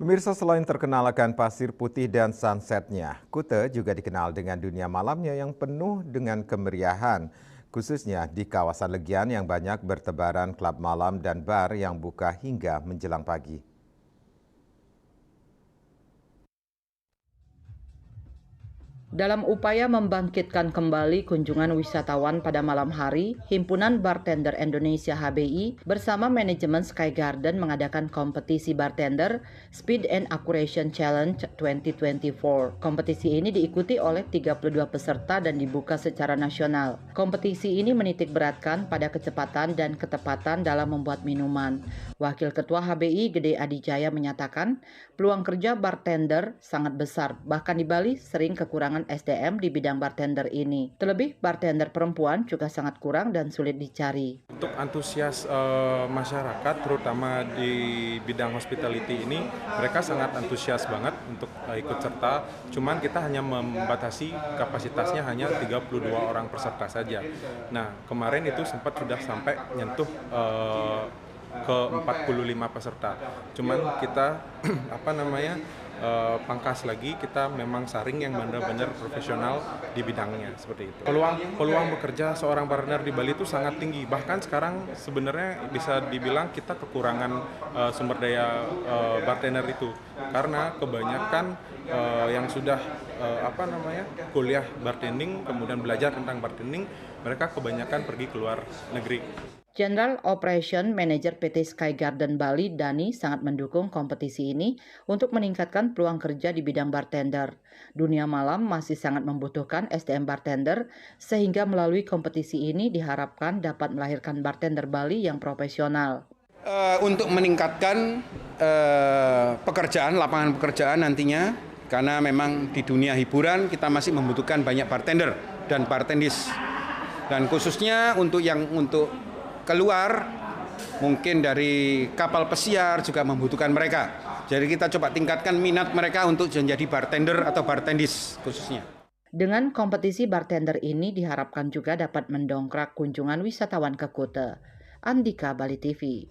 Pemirsa, selain terkenal akan pasir putih dan sunsetnya, Kuta juga dikenal dengan dunia malamnya yang penuh dengan kemeriahan. Khususnya di kawasan Legian yang banyak bertebaran klub malam dan bar yang buka hingga menjelang pagi. Dalam upaya membangkitkan kembali kunjungan wisatawan pada malam hari, Himpunan Bartender Indonesia (HBI) bersama manajemen Sky Garden mengadakan kompetisi bartender Speed and Accuracy Challenge 2024. Kompetisi ini diikuti oleh 32 peserta dan dibuka secara nasional. Kompetisi ini menitik beratkan pada kecepatan dan ketepatan dalam membuat minuman. Wakil Ketua HBI Gede Adijaya menyatakan, peluang kerja bartender sangat besar, bahkan di Bali sering kekurangan SDM di bidang bartender ini. Terlebih, bartender perempuan juga sangat kurang dan sulit dicari. Untuk antusias masyarakat, terutama di bidang hospitality ini, mereka sangat antusias banget untuk ikut serta. Cuman kita hanya membatasi kapasitasnya hanya 32 orang peserta saja. Nah, kemarin itu sempat sudah sampai nyentuh ke 45 peserta. Cuman kita pangkas lagi, kita memang saring yang benar-benar profesional di bidangnya seperti itu. Peluang bekerja seorang bartender di Bali itu sangat tinggi. Bahkan sekarang sebenarnya bisa dibilang kita kekurangan sumber daya bartender itu karena kebanyakan yang sudah kuliah bartending kemudian belajar tentang bartending, mereka kebanyakan pergi keluar negeri. General Operation Manager PT Sky Garden Bali, Dani, sangat mendukung kompetisi ini untuk meningkatkan peluang kerja di bidang bartender. Dunia malam masih sangat membutuhkan SDM bartender, sehingga melalui kompetisi ini diharapkan dapat melahirkan bartender Bali yang profesional. Untuk meningkatkan lapangan pekerjaan nantinya, karena memang di dunia hiburan kita masih membutuhkan banyak bartender dan bartendis. Dan khususnya untuk keluar, mungkin dari kapal pesiar juga membutuhkan mereka. Jadi kita coba tingkatkan minat mereka untuk menjadi bartender atau bartendis khususnya. Dengan kompetisi bartender ini diharapkan juga dapat mendongkrak kunjungan wisatawan ke Kuta. Andika, Bali TV.